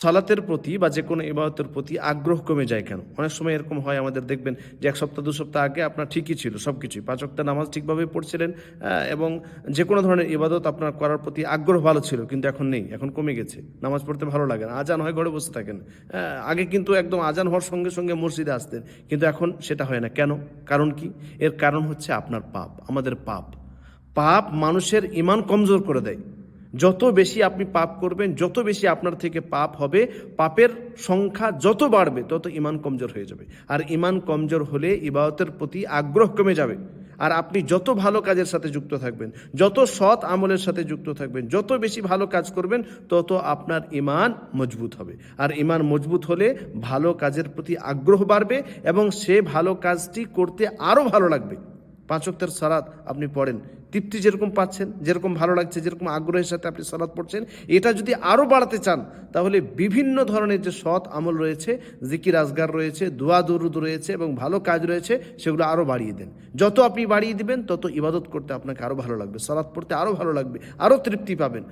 সালাতের প্রতি বা যে কোনো ইবাদতের প্রতি আগ্রহ কমে যায় কেন? অনেক সময় এরকম হয় আমাদের, দেখবেন যে ১ সপ্তাহ ২ সপ্তাহ আগে আপনার ঠিকই ছিল সবকিছুই। ৫ ওয়াক্ত নামাজ ঠিকভাবে পড়ছিলেন, এবং যে কোনো ধরনের ইবাদত আপনার করার প্রতি আগ্রহ ভালো ছিল, কিন্তু এখন নেই, এখন কমে গেছে। নামাজ পড়তে ভালো লাগে না। আজান হয়, ঘরে বসে থাকেন। আগে কিন্তু একদম আজান হওয়ার সঙ্গে সঙ্গে মসজিদে আসতেন, কিন্তু এখন সেটা হয় না। কেন? কারণ কি? এর কারণ হচ্ছে আপনার পাপ, আমাদের পাপ। পাপ মানুষের ঈমান কমজোর করে দেয়। যত বেশি আপনি পাপ করবেন, যত বেশি আপনার থেকে পাপ হবে, পাপের সংখ্যা যত বাড়বে তত ঈমান কমজোর হয়ে যাবে। আর ঈমান কমজোর হলে ইবাদতের প্রতি আগ্রহ কমে যাবে। আর আপনি যত ভালো কাজের সাথে যুক্ত থাকবেন, যত সৎ আমলের সাথে যুক্ত থাকবেন, যত বেশি ভালো কাজ করবেন, তত আপনার ঈমান মজবুত হবে। আর ঈমান মজবুত হলে ভালো কাজের প্রতি আগ্রহ বাড়বে এবং সে ভালো কাজটি করতে আরও ভালো লাগবে। ৫ ওয়াক্তের সালাত আপনি পড়েন, তৃপ্তি যেরকম পাচ্ছেন, যেরকম ভালো লাগছে, যেরকম আগ্রহের সাথে আপনি সালাত পড়ছেন, এটা যদি আরও বাড়াতে চান, তাহলে বিভিন্ন ধরনের যে সৎ আমল রয়েছে, জিকির আজগার রয়েছে, দোয়া দুরুদ রয়েছে এবং ভালো কাজ রয়েছে, সেগুলো আরও বাড়িয়ে দেন। যত আপনি বাড়িয়ে দিবেন, তত ইবাদত করতে আপনাকে আরও ভালো লাগবে, সালাত পড়তে আরও ভালো লাগবে, আরও তৃপ্তি পাবেন।